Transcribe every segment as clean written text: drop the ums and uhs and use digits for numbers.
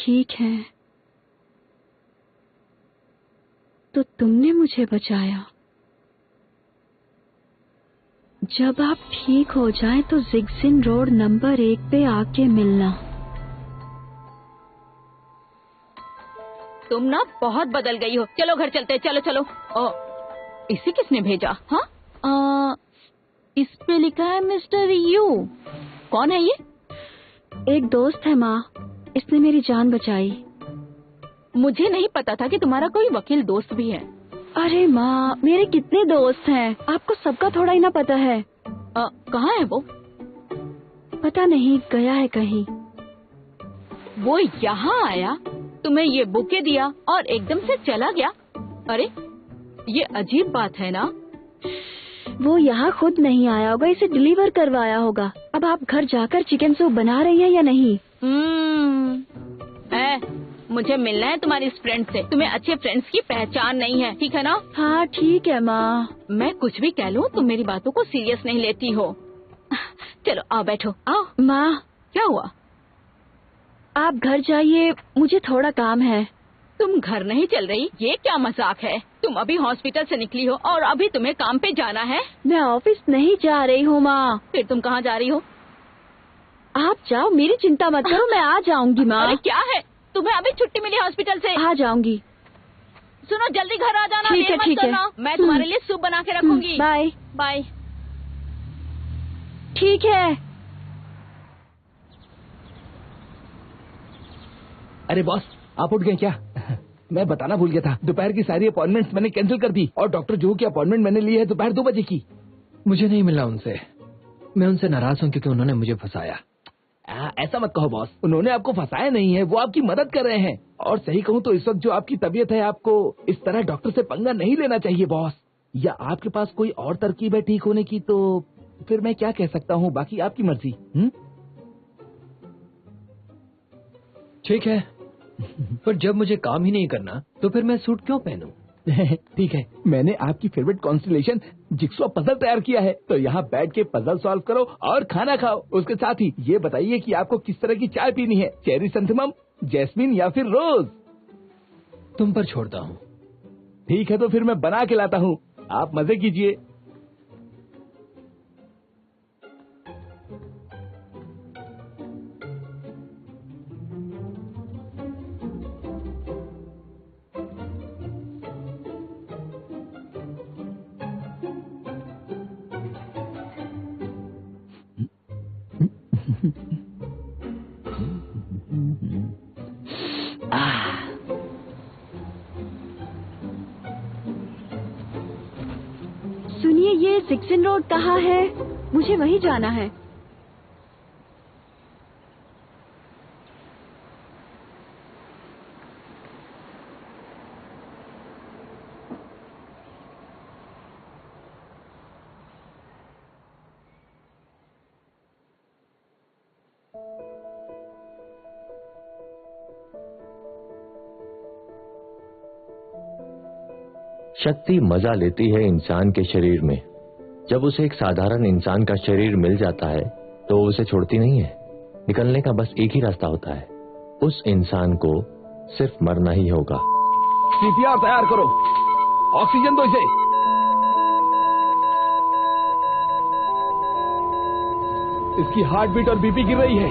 ठीक है तो तुमने मुझे बचाया। जब आप ठीक हो जाएं तो जिगजिन रोड नंबर 1 पे आके मिलना। तुम ना बहुत बदल गई हो। चलो घर चलते, चलो चलो। इसे किसने भेजा? हाँ, इस पे लिखा है मिस्टर यू। कौन है ये? एक दोस्त है माँ, इसने मेरी जान बचाई। मुझे नहीं पता था कि तुम्हारा कोई वकील दोस्त भी है। अरे माँ, मेरे कितने दोस्त हैं, आपको सबका थोड़ा ही ना पता है। कहाँ है वो? पता नहीं, गया है कहीं। वो यहाँ आया, तुम्हें ये बुके दिया और एकदम से चला गया। अरे ये अजीब बात है ना। वो यहाँ खुद नहीं आया होगा, इसे डिलीवर करवाया होगा। अब आप घर जाकर चिकन सूप बना रही हैं या नहीं? मुझे मिलना है तुम्हारी इस फ्रेंड से। तुम्हें अच्छे फ्रेंड्स की पहचान नहीं है, ठीक है ना? हाँ ठीक है माँ। मैं कुछ भी कह लूँ, तुम मेरी बातों को सीरियस नहीं लेती हो। चलो आओ, बैठो, आओ। माँ, क्या हुआ? आप घर जाइए, मुझे थोड़ा काम है। तुम घर नहीं चल रही? ये क्या मजाक है? तुम अभी हॉस्पिटल से निकली हो और अभी तुम्हें काम पे जाना है? मैं ऑफिस नहीं जा रही हूँ माँ। फिर तुम कहाँ जा रही हो? आप जाओ, मेरी चिंता मत करो, मैं आ जाऊंगी माँ। अरे क्या है, तुम्हें अभी छुट्टी मिली हॉस्पिटल से? आ जाऊंगी। सुनो, जल्दी घर आ जाना। ठीक है, ठीक है। मैं तुम्हारे लिए सूप बना के रखूंगी। Bye bye. ठीक है। अरे बॉस, आप उठ गए क्या? मैं बताना भूल गया था, दोपहर की सारी अपॉइंटमेंट्स मैंने कैंसिल कर दी और डॉक्टर जू की अपॉइंटमेंट मैंने ली है दोपहर 2 बजे की। मुझे नहीं मिला उनसे। मैं उनसे नाराज हूँ क्योंकि उन्होंने मुझे फंसाया। ऐसा मत कहो बॉस, उन्होंने आपको फंसाया नहीं है, वो आपकी मदद कर रहे हैं। और सही कहूँ तो इस वक्त जो आपकी तबीयत है, आपको इस तरह डॉक्टर से पंगा नहीं लेना चाहिए बॉस। या आपके पास कोई और तरकीब है ठीक होने की तो फिर मैं क्या कह सकता हूँ, बाकी आपकी मर्जी। ठीक है, पर जब मुझे काम ही नहीं करना तो फिर मैं सूट क्यों पहनूं? ठीक है, मैंने आपकी फेवरेट कॉन्स्टलेशन जिक्सॉ पजल तैयार किया है, तो यहाँ बैठ के पजल सॉल्व करो और खाना खाओ। उसके साथ ही ये बताइए कि आपको किस तरह की चाय पीनी है, चेरी संथमम, जैस्मिन या फिर रोज? तुम पर छोड़ता हूँ। ठीक है, तो फिर मैं बना के लाता हूँ, आप मजे कीजिए। सुनिए, ये जिगजिन रोड कहाँ है? मुझे वहीं जाना है। शक्ति मजा लेती है इंसान के शरीर में। जब उसे एक साधारण इंसान का शरीर मिल जाता है तो उसे छोड़ती नहीं है। निकलने का बस एक ही रास्ता होता है, उस इंसान को सिर्फ मरना ही होगा। सीपीआर तैयार करो, ऑक्सीजन दो इसे। इसकी हार्ट बीट और बीपी गिर रही है।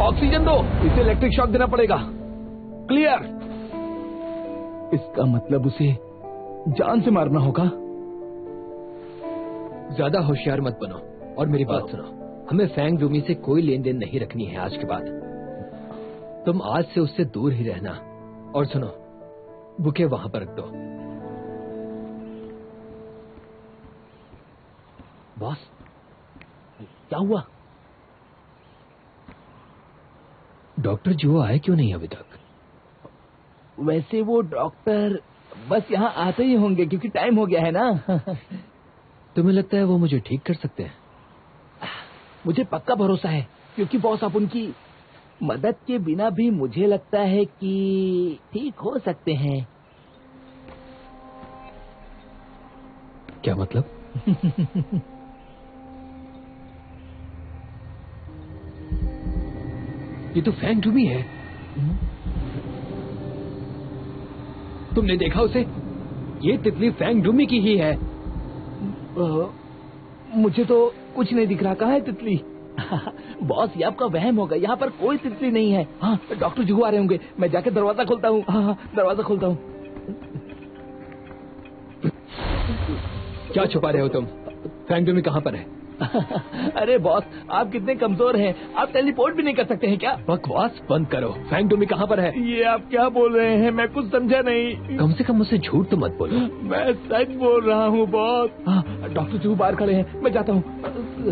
ऑक्सीजन दो, इसे इलेक्ट्रिक शॉक देना पड़ेगा। क्लियर। इसका मतलब उसे जान से मारना होगा। ज्यादा होशियार मत बनो और मेरी बात सुनो। हमें फैंग डूमी से कोई लेन देन नहीं रखनी है आज के बाद। तुम आज से उससे दूर ही रहना। और सुनो, बुके वहां पर रख दो। बॉस, क्या हुआ? डॉक्टर जो आए क्यों नहीं अभी तक? वैसे वो डॉक्टर बस यहाँ आते ही होंगे क्योंकि टाइम हो गया है ना। तुम्हें लगता है वो मुझे ठीक कर सकते हैं? मुझे पक्का भरोसा है क्योंकि बॉस आप उनकी मदद के बिना भी मुझे लगता है कि ठीक हो सकते हैं। क्या मतलब? ये तो फैंग डूमी है। तुमने देखा उसे? ये तितली फैंग डूमी की ही है। मुझे तो कुछ नहीं दिख रहा। कहाँ है तितली? बॉस, ये आपका वहम होगा, यहाँ पर कोई तितली नहीं है। हाँ, डॉक्टर जुहू आ रहे होंगे। मैं जाके दरवाजा खोलता हूँ। हाँ, दरवाजा खोलता हूँ। क्या छुपा रहे हो तुम? फैंग डूमी कहाँ पर है? अरे बॉस, आप कितने कमजोर हैं, आप टेलीपोर्ट भी नहीं कर सकते हैं क्या? बकवास बंद करो। फैंग डूमी कहाँ पर है? ये आप क्या बोल रहे हैं? मैं कुछ समझा नहीं। कम से कम मुझसे झूठ तो मत बोलो। मैं सच बोल रहा हूँ बॉस। हाँ, डॉक्टर जुहू बाहर खड़े हैं, मैं जाता हूँ।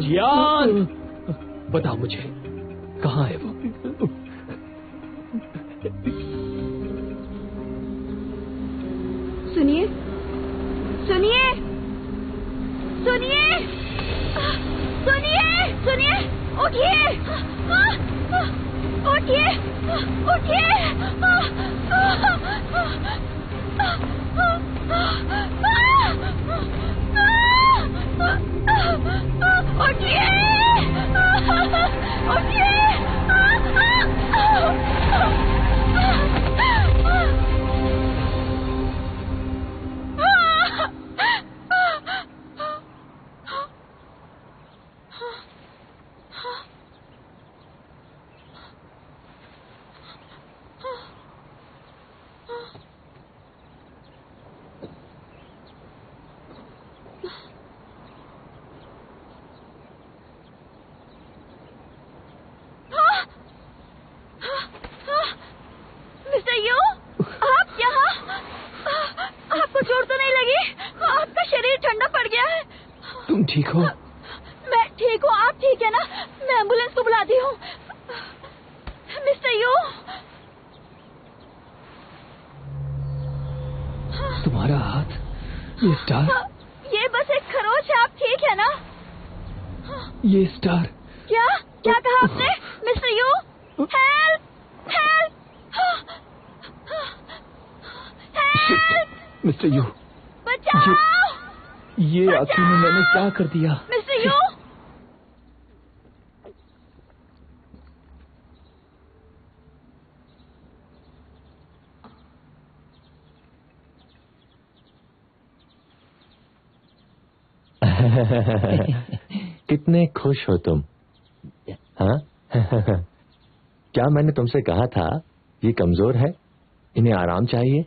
जियान, बताओ मुझे कहाँ है वो? सुनिए, सुनिए, सुनिए, सुनिए, सुनिए, उठिए, उठिए, उठिए, मिस्टर यू, आप यहाँ? आपको चोट तो नहीं लगी? आपका शरीर ठंडा पड़ गया है। तुम ठीक हो? मैं ठीक हूँ, आप ठीक है ना? मैं एम्बुलेंस को बुलाती हूँ। मिस्टर यू, तुम्हारा हाथ, ये स्टार? ये बस एक खरोच है, आप ठीक है ना? ये स्टार? क्या क्या कहा आपने? Mister you, help, help, help, mister you, बचाओ, ये आखिर में मैंने क्या कर दिया? Mister you. कितने खुश हो तुम? हाँ? क्या मैंने तुमसे कहा था ये कमजोर है, इन्हें आराम चाहिए,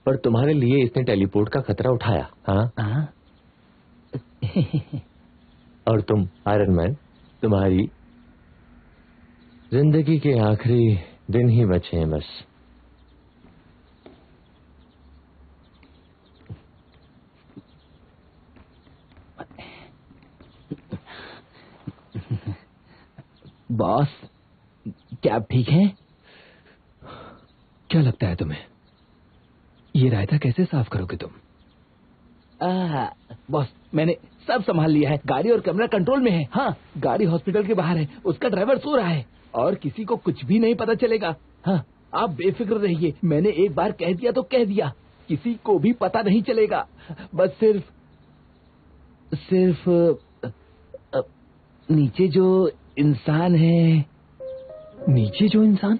पर तुम्हारे लिए इसने टेलीपोर्ट का खतरा उठाया। हाँ? और तुम आयरन मैन, तुम्हारी जिंदगी के आखिरी दिन ही बचे हैं बस। बॉस, क्या आप ठीक हैं? क्या लगता है तुम्हें ये रायता कैसे साफ करोगे तुम? बॉस, मैंने सब संभाल लिया है। गाड़ी और कमरा कंट्रोल में है। हाँ, गाड़ी हॉस्पिटल के बाहर है, उसका ड्राइवर सो रहा है और किसी को कुछ भी नहीं पता चलेगा। हाँ, आप बेफिक्र रहिए। मैंने एक बार कह दिया तो कह दिया, किसी को भी पता नहीं चलेगा। बस सिर्फ नीचे जो इंसान है। नीचे जो इंसान?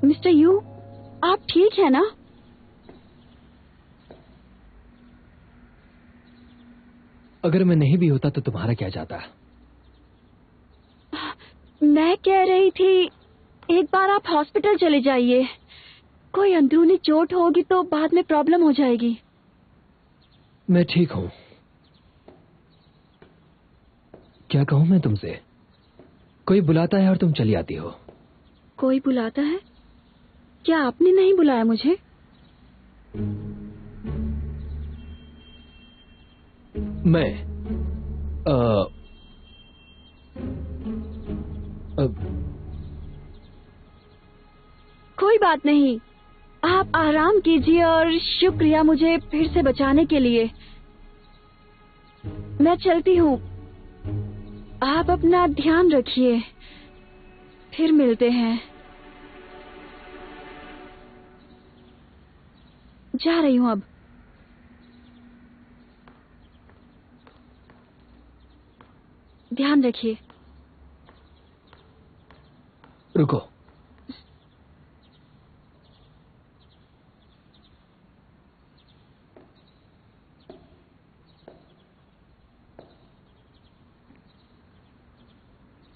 मिस्टर यू, आप ठीक है ना? अगर मैं नहीं भी होता तो तुम्हारा क्या जाता? मैं कह रही थी, एक बार आप हॉस्पिटल चले जाइए। कोई अंदरूनी चोट होगी तो बाद में प्रॉब्लम हो जाएगी। मैं ठीक हूँ। क्या कहूँ मैं तुमसे? कोई बुलाता है और तुम चली आती हो। कोई बुलाता है? क्या आपने नहीं बुलाया मुझे? मैं कोई बात नहीं, आप आराम कीजिए और शुक्रिया मुझे फिर से बचाने के लिए। मैं चलती हूँ, आप अपना ध्यान रखिए। फिर मिलते हैं। जा रही हूँ अब। ध्यान रखिए। रुको।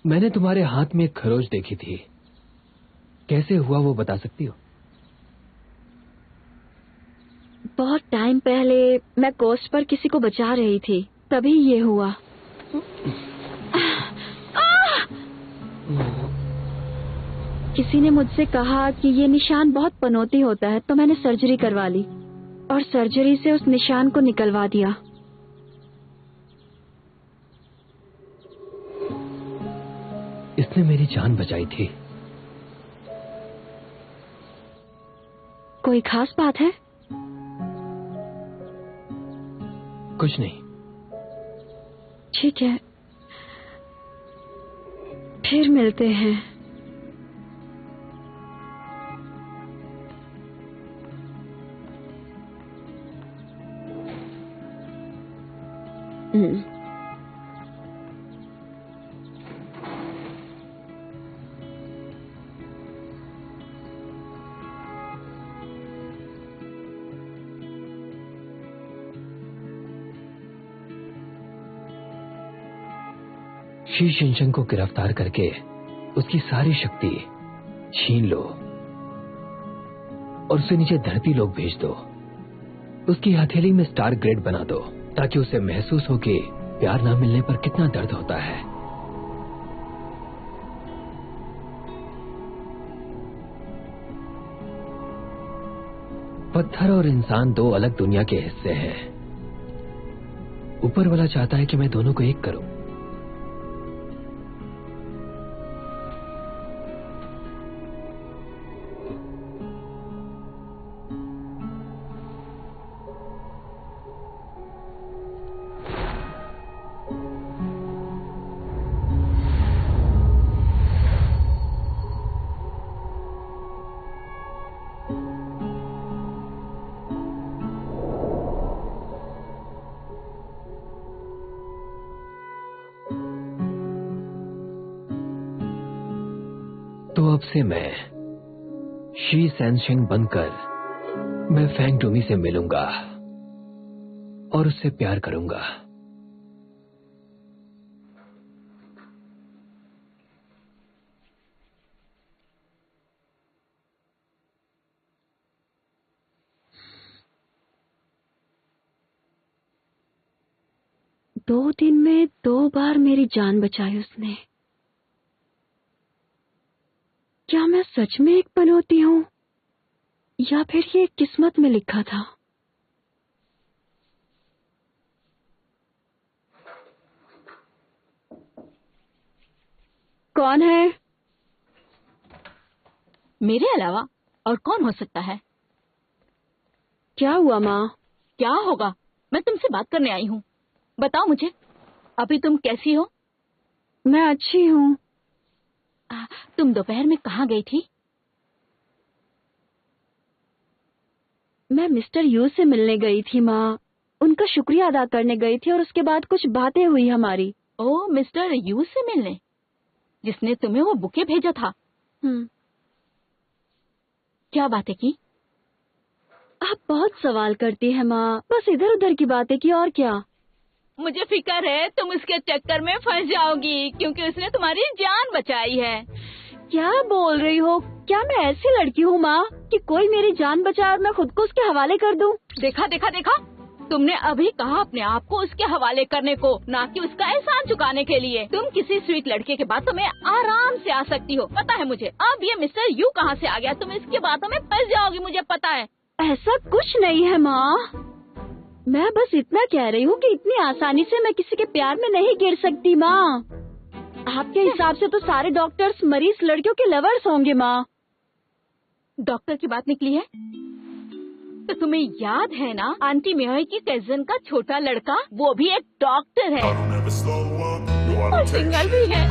मैंने तुम्हारे हाथ में एक खरोच देखी थी, कैसे हुआ वो बता सकती हो? बहुत टाइम पहले मैं कोस्ट पर किसी को बचा रही थी, तभी ये हुआ। किसी ने मुझसे कहा कि ये निशान बहुत पनौती होता है, तो मैंने सर्जरी करवा ली और सर्जरी से उस निशान को निकलवा दिया। इसने मेरी जान बचाई थी। कोई खास बात है? कुछ नहीं। ठीक है, फिर मिलते हैं। शी शिनचंग को गिरफ्तार करके उसकी सारी शक्ति छीन लो और उसे नीचे धरती लोग भेज दो। उसकी हथेली में स्टार ग्रेड बना दो ताकि उसे महसूस हो कि प्यार ना मिलने पर कितना दर्द होता है। पत्थर और इंसान दो अलग दुनिया के हिस्से हैं। ऊपर वाला चाहता है कि मैं दोनों को एक करूं। तो अब से मैं शी सैनशिंग बनकर मैं फैंग डोमी से मिलूंगा और उससे प्यार करूंगा। दो दिन में 2 बार मेरी जान बचाई उसने। क्या मैं सच में एक पनौती हूँ या फिर ये किस्मत में लिखा था? कौन है? मेरे अलावा और कौन हो सकता है? क्या हुआ माँ? क्या होगा? मैं तुमसे बात करने आई हूँ। बताओ मुझे, अभी तुम कैसी हो? मैं अच्छी हूँ। तुम दोपहर में कहाँ गई थी? मैं मिस्टर यू से मिलने गई थी माँ। उनका शुक्रिया अदा करने गई थी और उसके बाद कुछ बातें हुई हमारी। ओ, मिस्टर यू से मिलने? जिसने तुम्हें वो बुके भेजा था? क्या बातें की? आप बहुत सवाल करती हैं माँ। बस इधर उधर की बातें की, और क्या। मुझे फिक्र है तुम उसके चक्कर में फंस जाओगी क्योंकि उसने तुम्हारी जान बचाई है। क्या बोल रही हो? क्या मैं ऐसी लड़की हूँ माँ कि कोई मेरी जान बचाए और मैं खुद को उसके हवाले कर दूँ? देखा देखा देखा, तुमने अभी कहा अपने आप को उसके हवाले करने को, ना कि उसका एहसान चुकाने के लिए। तुम किसी स्वीट लड़के के बातों में आराम से आ सकती हो, पता है मुझे। अब ये मिस्टर यू कहाँ से आ गया? तुम इसकी बातों में फंस जाओगी, मुझे पता है। ऐसा कुछ नहीं है माँ। मैं बस इतना कह रही हूँ कि इतनी आसानी से मैं किसी के प्यार में नहीं गिर सकती माँ। आपके हिसाब से तो सारे डॉक्टर्स मरीज लड़कियों के लवर्स होंगे माँ। डॉक्टर की बात निकली है तो तुम्हें याद है ना, आंटी मेहर की कजन का छोटा लड़का, वो भी एक डॉक्टर है और सिंगल भी है।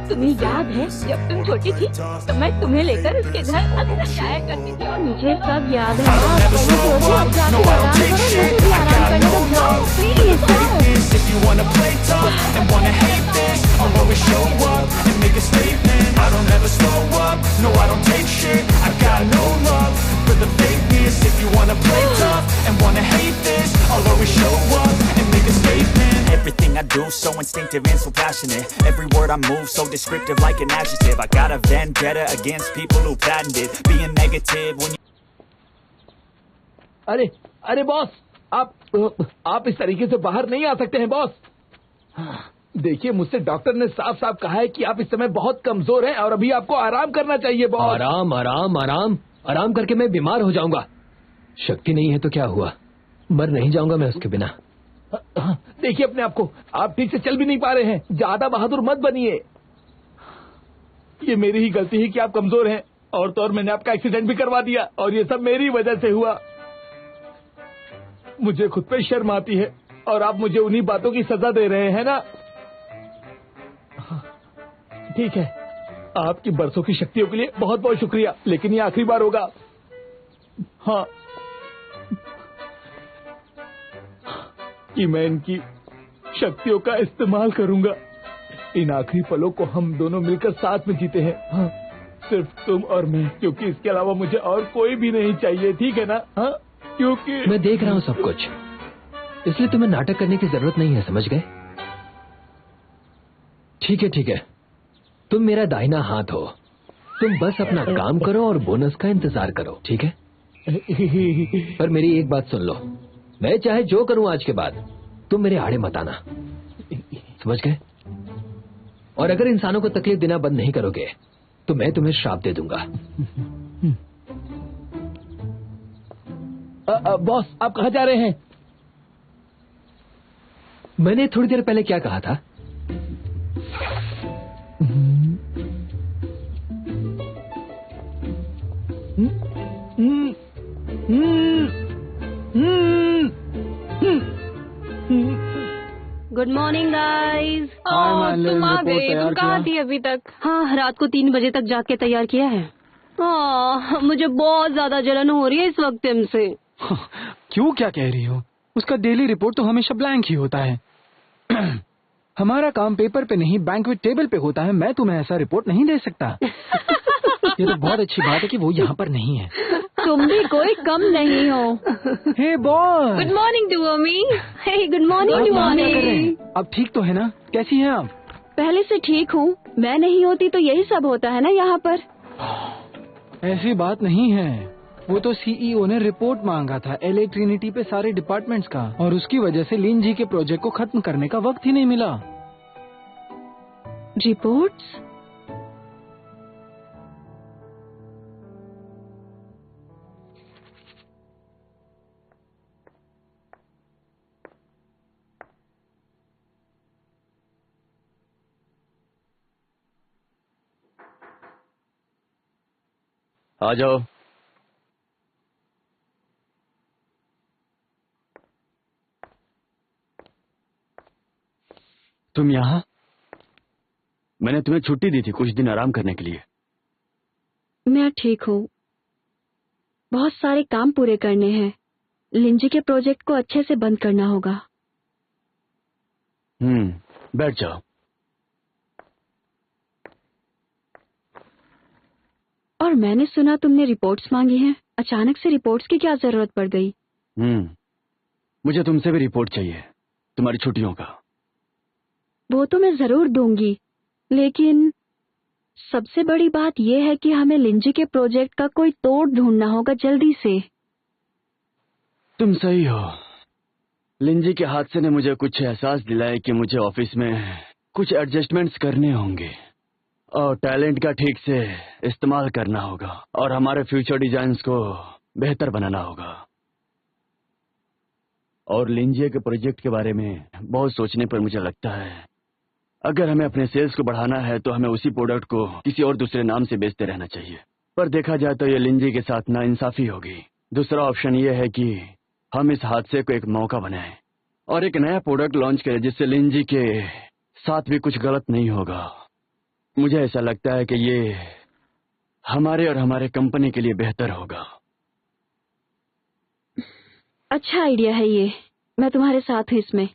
तुम्हें याद है जब तुम छोटी थी तो मैं तुम्हें लेकर उसके घर अक्सर जाया करती थी। और मुझे सब याद है माँ। पहले सोचो, अब जाके आराम करो, मुझे भी आराम करने दो, जाओ प्लीज जाओ। If you wanna play tough and wanna hate this, I'll always show up and make a statement. I don't ever slow up, no I don't take shit. I got no love for the fakeness. If you wanna play tough and wanna hate this, I'll always show up and make a statement. Everything I do so instinctive and so passionate. Every word I move so descriptive like an adjective. I got a vendetta against people who patented being negative when you... अरे अरे boss, आप इस तरीके से बाहर नहीं आ सकते हैं बॉस। देखिए, मुझसे डॉक्टर ने साफ साफ कहा है कि आप इस समय बहुत कमजोर हैं और अभी आपको आराम करना चाहिए बॉस। आराम आराम आराम आराम करके मैं बीमार हो जाऊंगा। शक्ति नहीं है तो क्या हुआ, मर नहीं जाऊंगा मैं उसके बिना। देखिए अपने आप को, आप ठीक से चल भी नहीं पा रहे हैं। ज्यादा बहादुर मत बनिए। ये मेरी ही गलती है कि आप कमजोर हैं, और तो और मैंने आपका एक्सीडेंट भी करवा दिया, और ये सब मेरी वजह से हुआ। मुझे खुद पे शर्म आती है, और आप मुझे उन्हीं बातों की सजा दे रहे हैं ना। ठीक है, आपकी बरसों की शक्तियों के लिए बहुत बहुत शुक्रिया, लेकिन ये आखिरी बार होगा। हाँ, कि मैं इनकी शक्तियों का इस्तेमाल करूंगा। इन आखिरी पलों को हम दोनों मिलकर साथ में जीते हैं। हाँ, सिर्फ तुम और मैं, क्योंकि इसके अलावा मुझे और कोई भी नहीं चाहिए। ठीक है ना? हाँ, क्योंकि मैं देख रहा हूँ सब कुछ, इसलिए तुम्हें नाटक करने की जरूरत नहीं है, समझ गए? ठीक है ठीक है, तुम मेरा दाहिना हाथ हो। तुम बस अपना काम करो और बोनस का इंतजार करो, ठीक है? पर मेरी एक बात सुन लो, मैं चाहे जो करूं आज के बाद, तुम मेरे आड़े मत आना, समझ गए? और अगर इंसानों को तकलीफ देना बंद नहीं करोगे तो मैं तुम्हें श्राप दे दूंगा। बॉस, आप कहाँ जा रहे हैं? मैंने थोड़ी देर पहले क्या कहा था? Good morning guys. तुम आ गए, तुम कहाँ थी अभी तक? हाँ, रात को 3 बजे तक जाग के तैयार किया है। मुझे बहुत ज्यादा जलन हो रही है इस वक्त से। क्यों, क्या कह रही हो? उसका डेली रिपोर्ट तो हमेशा ब्लैंक ही होता है। हमारा काम पेपर पे नहीं बैंक्वेट टेबल पे होता है। मैं तुम्हें ऐसा रिपोर्ट नहीं दे सकता। ये तो बहुत अच्छी बात है कि वो यहाँ पर नहीं है। तुम भी कोई कम नहीं हो। हे बॉस, गुड मॉर्निंग डुओमी। हे गुड मॉर्निंग डुओमी। अब ठीक तो है ना? कैसी हैं आप? पहले से ठीक हूँ। मैं नहीं होती तो यही सब होता है ना यहाँ पर। ऐसी बात नहीं है। वो तो सीईओ ने रिपोर्ट मांगा था एलए ट्रिनिटी पे सारे डिपार्टमेंट्स का, और उसकी वजह से लिन जी के प्रोजेक्ट को खत्म करने का वक्त ही नहीं मिला। रिपोर्ट्स? आ जाओ। तुम यहाँ? मैंने तुम्हें छुट्टी दी थी कुछ दिन आराम करने के लिए। मैं ठीक हूँ। बहुत सारे काम पूरे करने हैं। लिंजी के प्रोजेक्ट को अच्छे से बंद करना होगा। बैठ जाओ। और मैंने सुना तुमने रिपोर्ट्स मांगी हैं। अचानक से रिपोर्ट्स की क्या जरूरत पड़ गई? मुझे तुमसे भी रिपोर्ट चाहिए, तुम्हारी छुट्टियों का। वो तो मैं जरूर दूंगी, लेकिन सबसे बड़ी बात यह है कि हमें लिंजी के प्रोजेक्ट का कोई तोड़ ढूंढना होगा जल्दी से। तुम सही हो। लिंजी के हादसे ने मुझे कुछ एहसास दिलाया कि मुझे ऑफिस में कुछ एडजस्टमेंट्स करने होंगे और टैलेंट का ठीक से इस्तेमाल करना होगा और हमारे फ्यूचर डिजाइन्स को बेहतर बनाना होगा। और लिंजी के प्रोजेक्ट के बारे में बहुत सोचने पर मुझे लगता है अगर हमें अपने सेल्स को बढ़ाना है तो हमें उसी प्रोडक्ट को किसी और दूसरे नाम से बेचते रहना चाहिए। पर देखा जाए तो ये लिंजी के साथ नाइंसाफी होगी। दूसरा ऑप्शन ये है कि हम इस हादसे को एक मौका बनाएं और एक नया प्रोडक्ट लॉन्च करें जिससे लिंजी के साथ भी कुछ गलत नहीं होगा। मुझे ऐसा लगता है कि ये हमारे और हमारे कंपनी के लिए बेहतर होगा। अच्छा आइडिया है ये, मैं तुम्हारे साथ हूँ इसमें।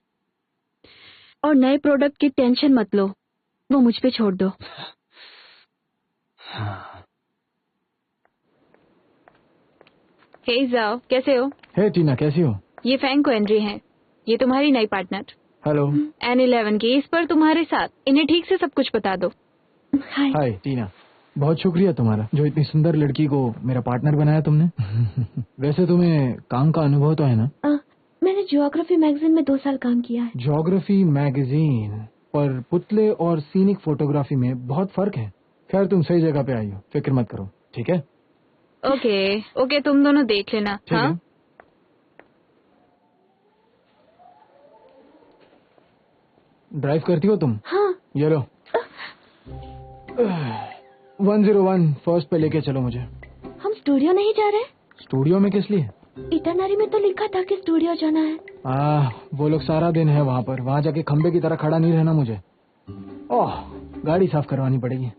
और नए प्रोडक्ट की टेंशन मत लो, वो मुझ पे छोड़ दो। हे जाओ, कैसे हो? हे टीना, कैसी हो? ये फैंग क्वेंड्री है, ये तुम्हारी नई पार्टनर। हेलो। N11 की इस पर तुम्हारे साथ, इन्हें ठीक से सब कुछ बता दो। हाय टीना, बहुत शुक्रिया तुम्हारा जो इतनी सुंदर लड़की को मेरा पार्टनर बनाया तुमने। वैसे तुम्हें काम का अनुभव तो है ना? मैंने ज्योग्राफी मैगजीन में 2 साल काम किया है। ज्योग्राफी मैगजीन पर पुतले और सीनिक फोटोग्राफी में बहुत फर्क है। खैर तुम सही जगह पे आई हो, फिक्र मत करो, ठीक है? ओके, तुम दोनों देख लेना। ठीक हाँ? है। ड्राइव करती हो तुम? हाँ। ये लो। 101 फर्स्ट पे लेके चलो मुझे। हम स्टूडियो नहीं जा रहे? स्टूडियो में किस लिए? इटरनरी में तो लिखा था कि स्टूडियो जाना है। वो लोग सारा दिन है वहाँ पर, वहाँ जाके खंबे की तरह खड़ा नहीं रहना मुझे। ओह, गाड़ी साफ करवानी पड़ेगी।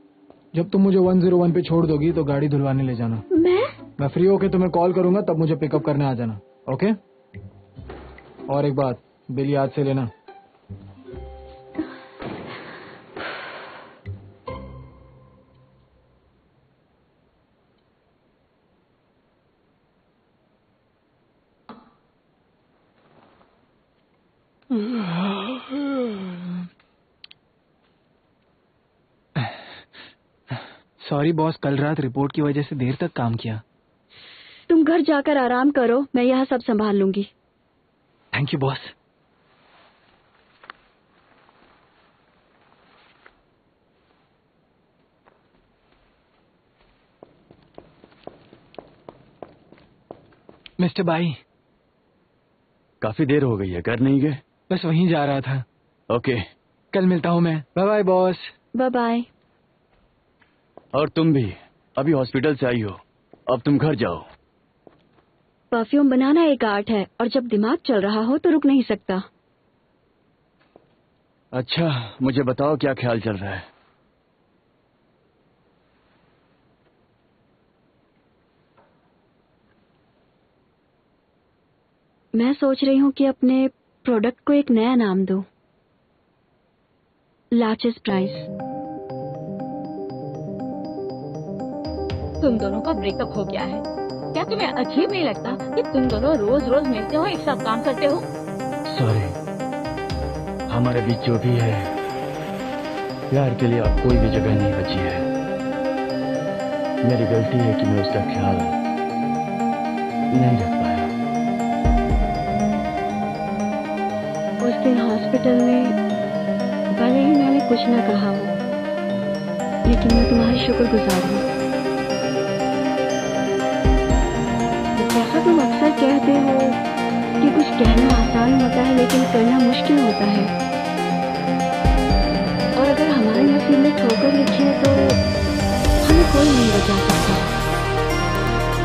जब तुम मुझे 101 पे छोड़ दोगी तो गाड़ी धुलवाने ले जाना। मैं फ्री होके तुम्हें कॉल करूंगा, तब मुझे पिकअप करने आ जाना, ओके? और एक बात, बिल याद से लेना। सॉरी बॉस, कल रात रिपोर्ट की वजह से देर तक काम किया। तुम घर जाकर आराम करो, मैं यहाँ सब संभाल लूंगी। Thank you boss. Mister by, काफी देर हो गई है, घर नहीं गए? बस वहीं जा रहा था। ओके, कल मिलता हूँ मैं। Bye bye boss. Bye bye. और तुम भी अभी हॉस्पिटल से आई हो, अब तुम घर जाओ। परफ्यूम बनाना एक आर्ट है और जब दिमाग चल रहा हो तो रुक नहीं सकता। अच्छा, मुझे बताओ क्या ख्याल चल रहा है? मैं सोच रही हूँ कि अपने प्रोडक्ट को एक नया नाम दूं। Largest price. तुम दोनों का ब्रेकअप हो गया है। क्या तुम्हें अजीब नहीं लगता कि तुम दोनों रोज रोज मिलते हो, एक साथ काम करते हो? सॉरी, हमारे बीच जो भी है, प्यार के लिए अब कोई भी जगह नहीं बची है। मेरी गलती है कि मैं उसका ख्याल नहीं रख पाया। उस दिन हॉस्पिटल में भले ही मैंने कुछ न कहा हो, लेकिन मैं तुम्हारी शुक्रगुजार हूँ। जैसा तुम अक्सर कहते हो कि कुछ कहना आसान होता है लेकिन करना मुश्किल होता है, और अगर हमारे नसीब में ठोकर लिखी है तो हमें कोई नहीं बचा सकता।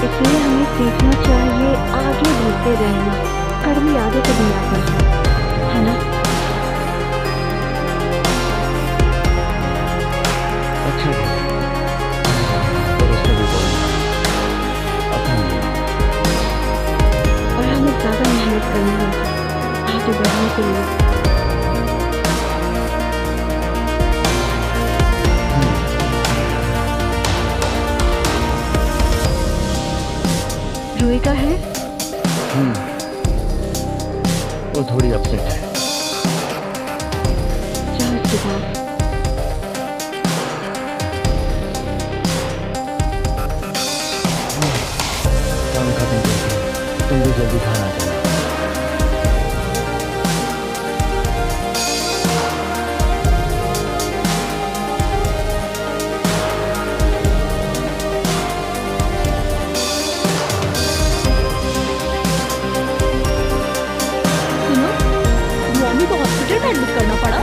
इसलिए हमें सीखना चाहिए आगे बढ़ते रहना, कड़वी आदत दुनिया पर, है ना? अच्छा, और उसने भी बोला और हमें ज्यादा मेहनत करनी होगी आगे बढ़ने के लिए। रूही का है? वो थोड़ी अपसेट है। जाओ उसके पास। काम खत्म करके तुम भी जल्दी खाना आ जाना। मम्मी को हॉस्पिटल में एडमिट करना पड़ा।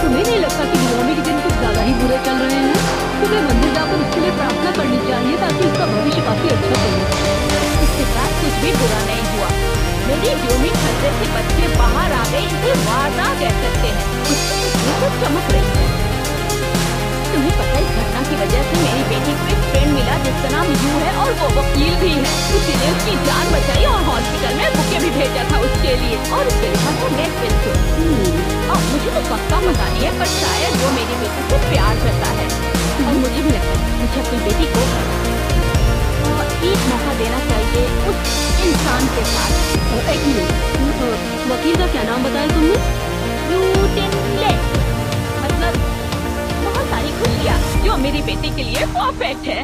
तुम्हें नहीं लगता कि मम्मी के दिन कुछ ज्यादा ही बुरे चल रहे हैं? तुम्हें मंदिर जाकर उसके लिए प्रार्थना करनी चाहिए ताकि उसका भविष्य काफी अच्छा चले। उसके साथ कुछ भी बुरा नहीं हुआ। यदि योमी खतरे से बच्चे बाहर आ गए, इसे वादा कह सकते हैं। उसकी खुशबू तो चमक रही है। पता है, इस घटना की वजह से मेरी बेटी को एक फ्रेंड मिला जिसका नाम यू है और वो वकील भी है। इसीलिए उसकी जान बचाई और हॉस्पिटल में बुके भी भेजा था उसके लिए, और उसके लिखा था गेट वेल सून। और मुझे तो पक्का पता नहीं है, पर शायद वो मेरी बेटी से प्यार करता है। और मुझे भी लगता है मुझे अपनी बेटी को एक मौका देना चाहिए उस इंसान के साथ। एक मिनट, वकील का क्या नाम बताया तुमने? मतलब बहुत सारी खुशियाँ जो मेरी बेटी के लिए परफेक्ट है।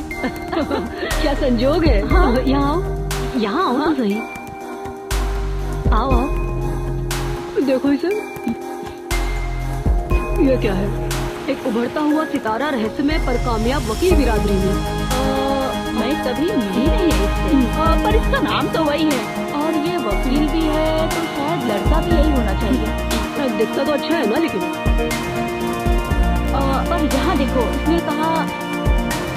क्या संजोग है। हाँ। यहाँ आओ, यहाँ आओ तो सही। आओ आओ, देखो इसे। ये क्या है? एक उभरता हुआ सितारा रहस्यमय पर कामयाब वकील बिरादरी में। मैं कभी मिली नहीं है इससे, पर इसका नाम तो वही है और ये वकील भी है, तो शायद लड़का भी यही होना चाहिए। दिखता तो अच्छा है ना, लेकिन पर यहाँ देखो, इसने कहा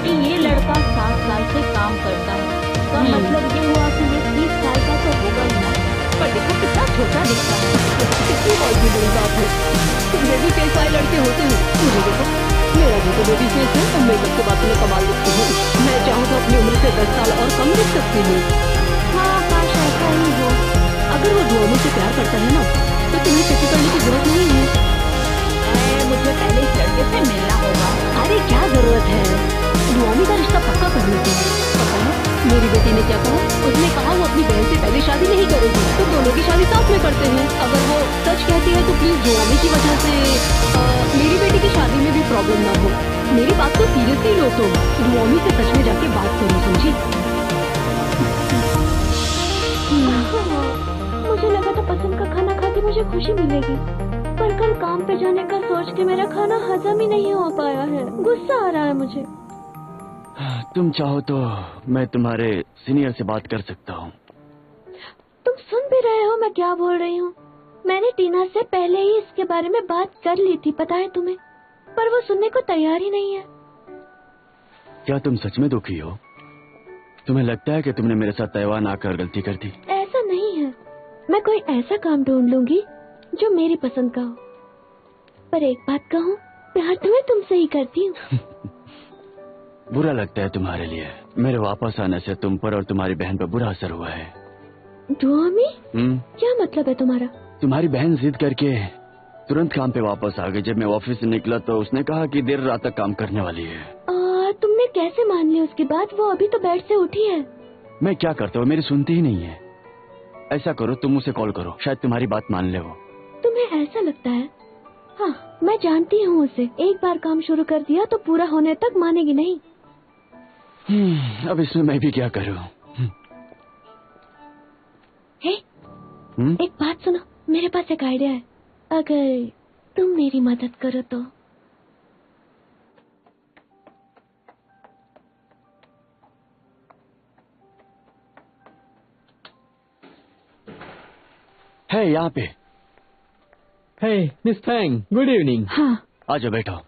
कि ये लड़का 7 साल से काम करता है, तो मतलब ये हुआ कि ये 30 साल का तो होगा ही ना। पर देखो कितना छोटा दिखता है। कितनी बड़ी बड़ी बात है। बेबी फेस वाले लड़के होते हैं। मुझे देखो, मेरा भी तो बेबी फेस है और मेकअप के बाद में कमाल दिखती हूँ। मैं चाहूँ तो अपनी उम्र से 10 साल और कम दिख सकती हूँ। हाँ, काश ऐसा ही हो। अगर वो दुआओं से प्यार करता है ना, तो तुम्हें चिट्ठी करने की जरूरत नहीं है। मुझे पहले इस लड़के से मिलना होगा। अरे क्या जरूरत है, दुआमी का रिश्ता पक्का करने की। पता है मेरी बेटी ने क्या कहा? उसने कहा वो अपनी बहन से पहले शादी नहीं करेगी, तो दोनों की शादी साथ में करते हैं। अगर वो सच कहती है तो प्लीज दुआमी की वजह से मेरी बेटी की शादी में भी प्रॉब्लम ना हो। मेरी बात को सीरियसली लो, तो दुआमी से सच में जाके बात करो, समझी? मुझे लगा था पसंद का खाना खा के मुझे खुशी मिलेगी, पर कल काम पे जाने का सोच के मेरा खाना हजम ही नहीं हो पाया है। गुस्सा आ रहा है मुझे। तुम चाहो तो मैं तुम्हारे सीनियर से बात कर सकता हूँ। तुम सुन भी रहे हो मैं क्या बोल रही हूँ? मैंने टीना से पहले ही इसके बारे में बात कर ली थी, पता है तुम्हें, पर वो सुनने को तैयार ही नहीं है। क्या तुम सच में दुखी हो? तुम्हें लगता है कि तुमने मेरे साथ ताइवान आकर गलती कर दी? ऐसा नहीं है, मैं कोई ऐसा काम ढूंढ लूंगी जो मेरी पसंद का हो। पर एक बात कहूँ, प्यार तो मैं तुमसे ही करती हूँ। बुरा लगता है तुम्हारे लिए। मेरे वापस आने से तुम पर और तुम्हारी बहन पर बुरा असर हुआ है। दुआमी? क्या मतलब है तुम्हारा? तुम्हारी बहन जिद करके तुरंत काम पे वापस आ गई। जब मैं ऑफिस से निकला तो उसने कहा कि देर रात तक काम करने वाली है। तुमने कैसे मान लिया उसकी बात? वो अभी तो बेड से उठी है। मैं क्या करता हूँ, मेरी सुनती ही नहीं है। ऐसा करो, तुम उसे कॉल करो, शायद तुम्हारी बात मान ले वो। तुम्हें ऐसा लगता है? हाँ, मैं जानती हूँ उसे। एक बार काम शुरू कर दिया तो पूरा होने तक मानेगी नहीं। अब इसमें मैं भी क्या करूँ? हे, एक बात सुनो, मेरे पास एक आइडिया है। अगर तुम मेरी मदद करो तो। है यहाँ पे। हे मिस फैंग, गुड इवनिंग। हाँ, आ जाओ, बैठो।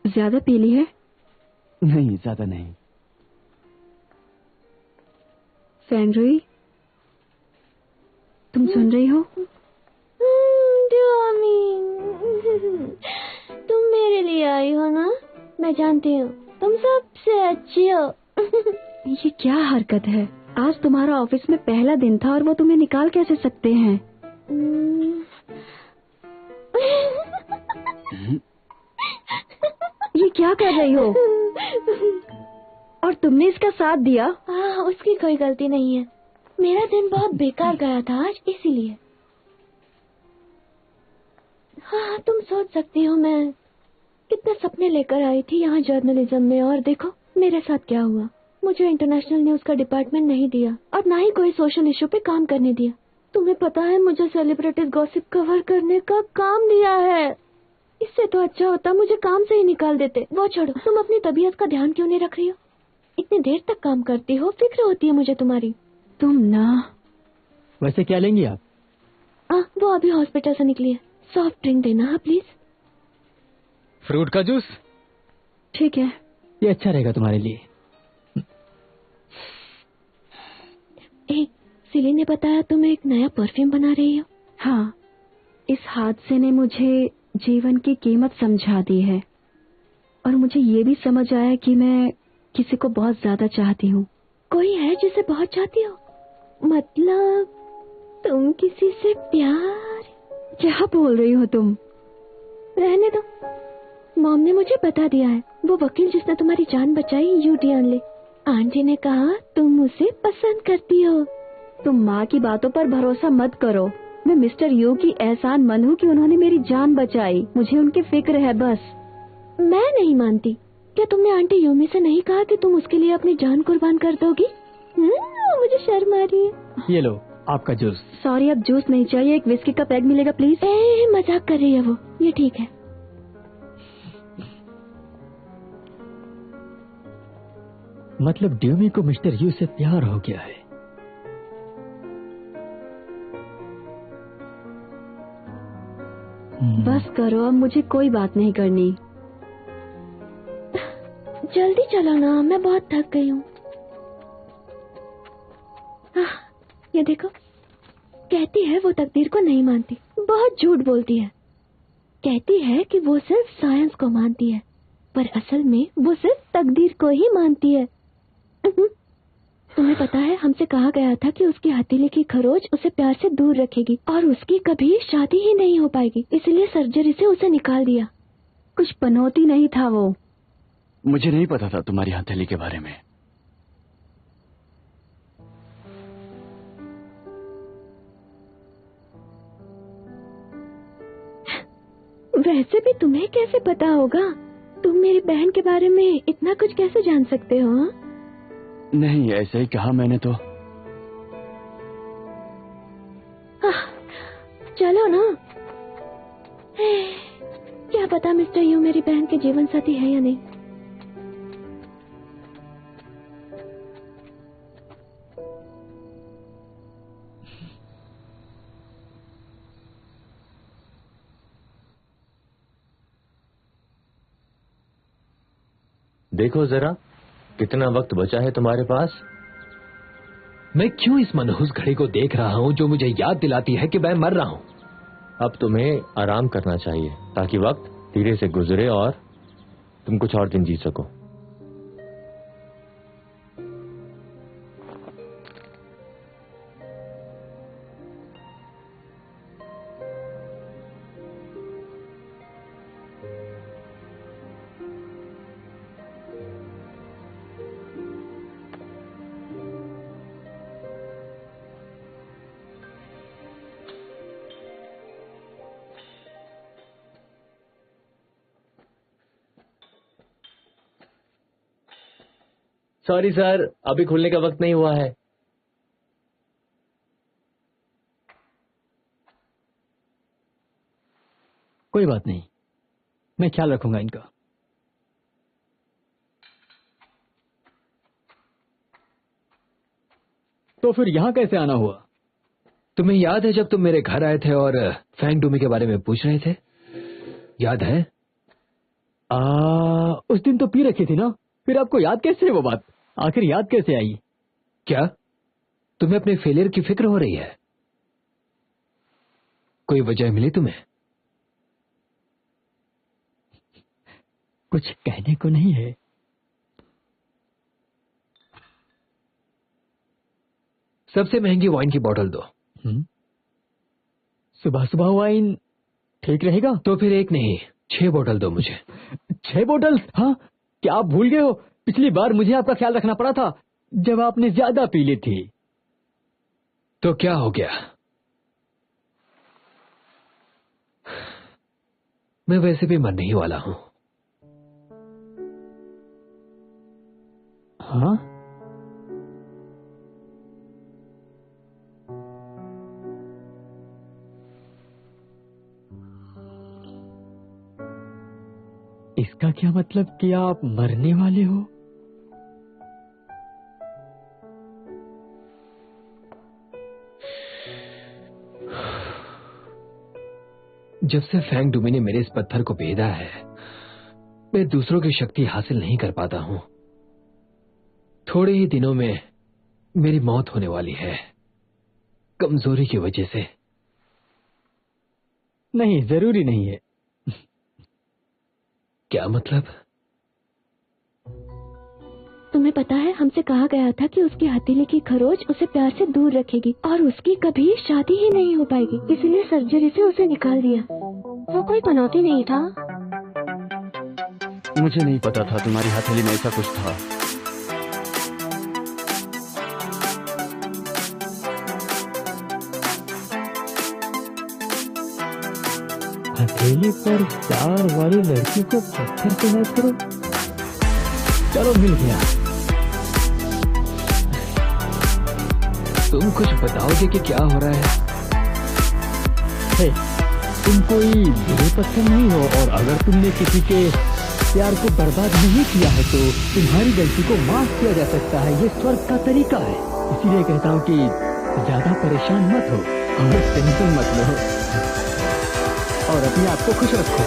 ज्यादा पीली है? नहीं, ज्यादा नहीं। फैंगरुई, तुम सुन रही हो? तुम मेरे लिए आई हो ना? मैं जानती हूँ तुम सबसे अच्छी हो। ये क्या हरकत है? आज तुम्हारा ऑफिस में पहला दिन था और वो तुम्हें निकाल कैसे सकते हैं? ये क्या कर रही हो? और तुमने इसका साथ दिया? हाँ, उसकी कोई गलती नहीं है। मेरा दिन बहुत बेकार गया था आज, इसीलिए। हाँ, तुम सोच सकती हो मैं कितने सपने लेकर आई थी यहाँ जर्नलिज्म में, और देखो मेरे साथ क्या हुआ। मुझे इंटरनेशनल न्यूज का डिपार्टमेंट नहीं दिया और ना ही कोई सोशल इशू पे काम करने दिया। तुम्हें पता है, मुझे सेलिब्रिटीज गॉसिप कवर करने का काम दिया है। इससे तो अच्छा होता मुझे काम से ही निकाल देते। वो छोड़ो, तुम अपनी तबीयत का ध्यान क्यों नहीं रख रही हो? इतनी देर तक काम करती हो, फिक्र होती है मुझे तुम्हारी। तुम ना। वैसे क्या लेंगी आप? वो अभी हॉस्पिटल से निकली है। सॉफ्ट ड्रिंक देना हाँ प्लीज। फ्रूट का जूस? ठीक है, ये अच्छा रहेगा तुम्हारे लिए। सिली ने बताया तुम एक नया परफ्यूम बना रही हो। हाँ, इस हादसे ने मुझे जीवन की कीमत समझा दी है और मुझे ये भी समझ आया कि मैं किसी को बहुत ज्यादा चाहती हूँ। कोई है जिसे बहुत चाहती हो? मतलब तुम किसी से प्यार? क्या बोल रही हो तुम? रहने दो, मॉम ने मुझे बता दिया है। वो वकील जिसने तुम्हारी जान बचाई, यूटी ओनली। आंटी ने कहा तुम उसे पसंद करती हो। तुम माँ की बातों पर भरोसा मत करो। मैं मिस्टर यू की एहसानमंद हूँ कि उन्होंने मेरी जान बचाई। मुझे उनकी फिक्र है बस। मैं नहीं मानती। क्या तुमने आंटी यूमी से नहीं कहा कि तुम उसके लिए अपनी जान कुर्बान कर दोगी? मुझे शर्म आ रही है। ये लो आपका जूस। सॉरी, अब जूस नहीं चाहिए, एक विस्की का पैक मिलेगा प्लीज। मजाक कर रही है वो। ये ठीक है। मतलब ड्यूमी को मिस्टर यू से प्यार हो गया है। बस करो, अब मुझे कोई बात नहीं करनी। जल्दी चलो ना, मैं बहुत थक गई हूँ। ये देखो, कहती है वो तकदीर को नहीं मानती, बहुत झूठ बोलती है। कहती है कि वो सिर्फ साइंस को मानती है, पर असल में वो सिर्फ तकदीर को ही मानती है। तुम्हें पता है, हमसे कहा गया था कि उसकी हथेली की खरोच उसे प्यार से दूर रखेगी और उसकी कभी शादी ही नहीं हो पाएगी, इसलिए सर्जरी से उसे निकाल दिया। कुछ पनौती नहीं था वो। मुझे नहीं पता था तुम्हारी हथेली के बारे में। वैसे भी तुम्हें कैसे पता होगा? तुम मेरी बहन के बारे में इतना कुछ कैसे जान सकते हो? हाँ? नहीं, ऐसे ही कहा मैंने तो। चलो ना। क्या पता मिस्टर यू मेरी बहन के जीवन साथी है या नहीं। देखो जरा, कितना वक्त बचा है तुम्हारे पास। मैं क्यों इस मनहूस घड़ी को देख रहा हूँ जो मुझे याद दिलाती है कि मैं मर रहा हूँ। अब तुम्हें आराम करना चाहिए ताकि वक्त धीरे से गुजरे और तुम कुछ और दिन जी सको। सॉरी सर, अभी खुलने का वक्त नहीं हुआ है। कोई बात नहीं, मैं ख्याल रखूंगा इनका। तो फिर यहाँ कैसे आना हुआ? तुम्हें याद है जब तुम मेरे घर आए थे और फैंग डूमी के बारे में पूछ रहे थे? याद है? उस दिन तो पी रखी थी ना, फिर आपको याद कैसे है वो बात? आखिर याद कैसे आई? क्या तुम्हें अपने फेलियर की फिक्र हो रही है? कोई वजह मिली तुम्हें? कुछ कहने को नहीं है। सबसे महंगी वाइन की बोतल दो। सुबह सुबह वाइन ठीक रहेगा? तो फिर एक नहीं, 6 बोतल दो मुझे। 6 बोतल? हाँ, क्या आप भूल गए हो? पिछली बार मुझे आपका ख्याल रखना पड़ा था जब आपने ज्यादा पी ली थी। तो क्या हो गया? मैं वैसे भी मरने ही वाला हूं। हाँ? इसका क्या मतलब कि आप मरने वाले हो? जब से फैंग डूमी ने मेरे इस पत्थर को भेदा है, मैं दूसरों की शक्ति हासिल नहीं कर पाता हूं। थोड़े ही दिनों में मेरी मौत होने वाली है, कमजोरी की वजह से। नहीं, जरूरी नहीं है। क्या मतलब? तुम्हें पता है हमसे कहा गया था कि उसकी हथेली की खरोच उसे प्यार से दूर रखेगी और उसकी कभी शादी ही नहीं हो पाएगी, इसलिए सर्जरी से उसे निकाल दिया। वो कोई पनौती नहीं था। मुझे नहीं पता था तुम्हारी हथेली में ऐसा कुछ था। हथेली पर प्यार वाली लड़की को पत्थर से न करो। चलो मिल गया। तुम कुछ बताओगे कि क्या हो रहा है? तुम कोई बुरे पत्थर नहीं हो, और अगर तुमने किसी के प्यार को बर्बाद नहीं किया है तो तुम्हारी गलती को माफ किया जा सकता है। ये स्वर्ग का तरीका है। इसीलिए कहता हूँ कि ज्यादा परेशान मत हो और टेंशन मत लो और अपने आप को खुश रखो।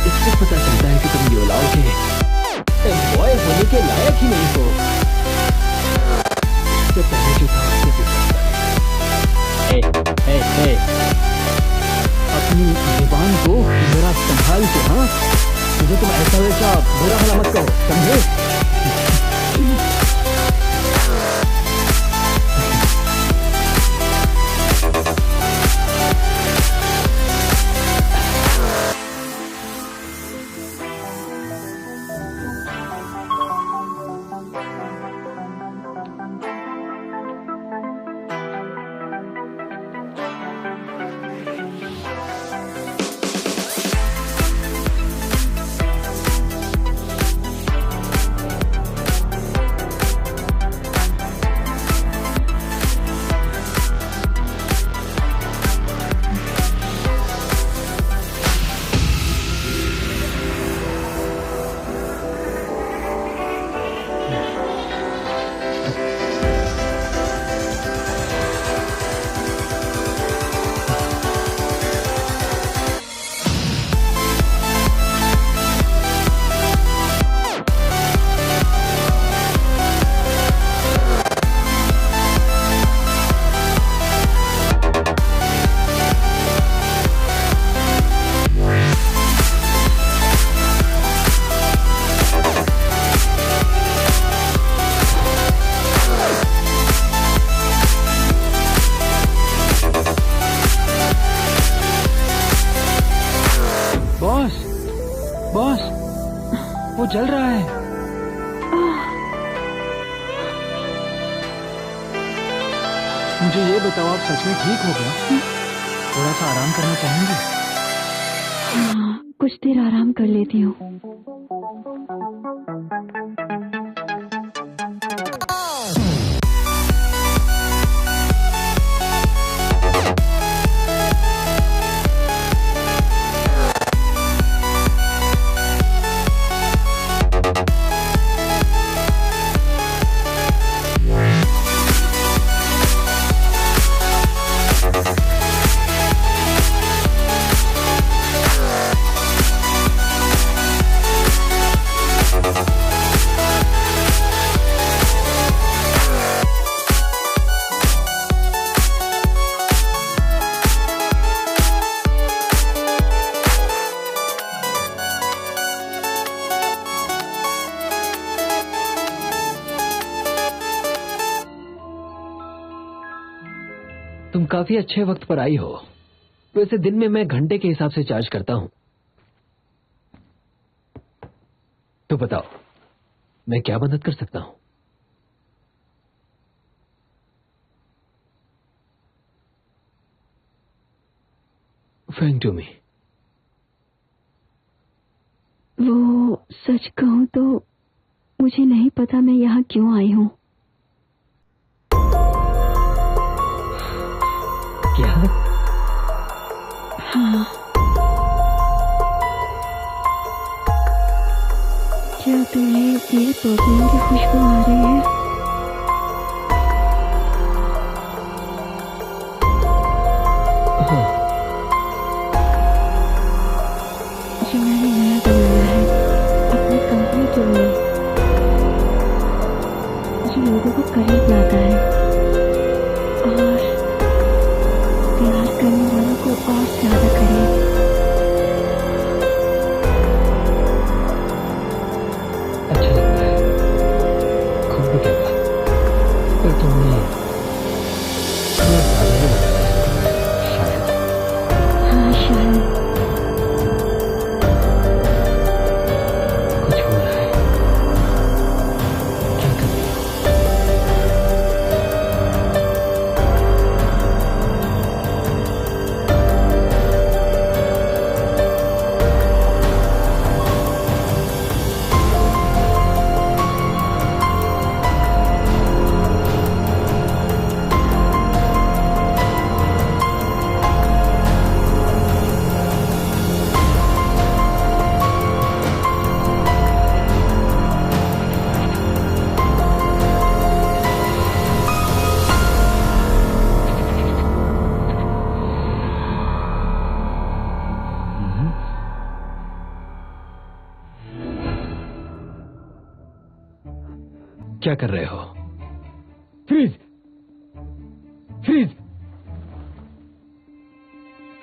इससे पता चलता है कि तुम योलाओ के बॉय होने के लायक ही नहीं हो। तो पहले जो था उससे अपनी जुबान को जरा संभाल के, हाँ? मुझे तुम ऐसा वैसा बुरा भला मत कहो, समझे? बॉस, वो जल रहा है। मुझे ये बताओ, आप सच में ठीक हो गया? थोड़ा सा आराम करना चाहेंगे? हाँ, कुछ देर आराम कर लेती हूँ। तुम काफी अच्छे वक्त पर आई हो। वैसे दिन में मैं घंटे के हिसाब से चार्ज करता हूं। तो बताओ, मैं क्या मदद कर सकता हूं? फैंग टू मी। वो सच कहूं तो मुझे नहीं पता मैं यहाँ क्यों आई हूँ। क्या? हाँ। क्या तुम्हें मेरे परफ्यूम की खुशबू आ रही है? हाँ। जो मैंने नया बनाया है अपनी कंपनी के लिए, जो लोगों को करीब लाता है और प्यार करने वालों को और ज्यादा करीब। तुम्हें थोड़ा ज्यादा ही लग रहा है शायद। हाँ शायद। कुछ हो रहा है। क्या कर रही हो? क्या कर रहे हो? Freeze freeze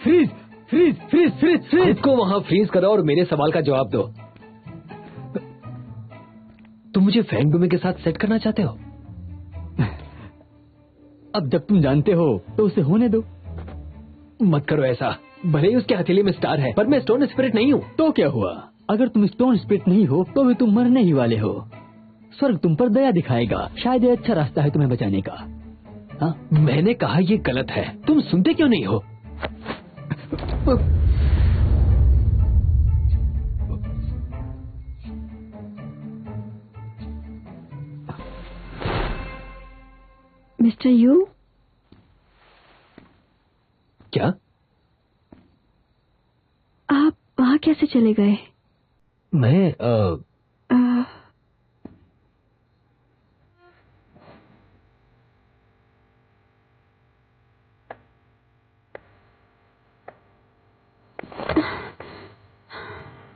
freeze freeze freeze freeze freeze. खुद को वहां फ्रीज करो और मेरे सवाल का जवाब दो। तुम मुझे फैंग डोमे के साथ सेट करना चाहते हो? अब जब तुम जानते हो तो उसे होने दो। मत करो ऐसा। भले ही उसके हथेली में स्टार है, पर मैं स्टोन स्पिरिट नहीं हूँ। तो क्या हुआ? अगर तुम स्टोन स्पिरिट नहीं हो तो भी तुम मरने ही वाले हो। स्वर्ग तुम पर दया दिखाएगा। शायद ये अच्छा रास्ता है तुम्हें बचाने का। हाँ? मैंने कहा ये गलत है, तुम सुनते क्यों नहीं हो? मिस्टर यू, क्या? आप वहाँ कैसे चले गए? मैं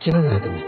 क्या लग रहा है तुम्हें?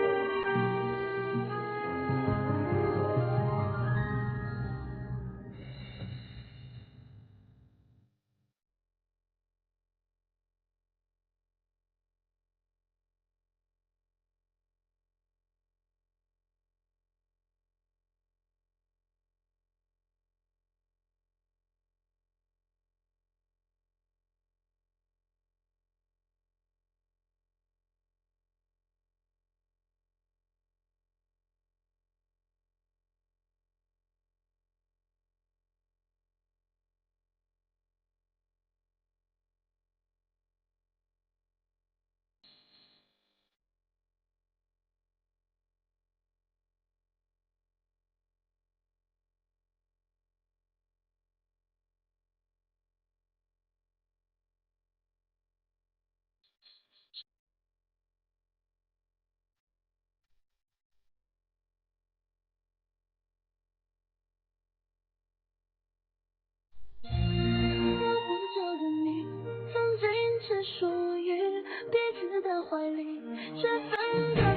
曾经是属于彼此的怀里，是分隔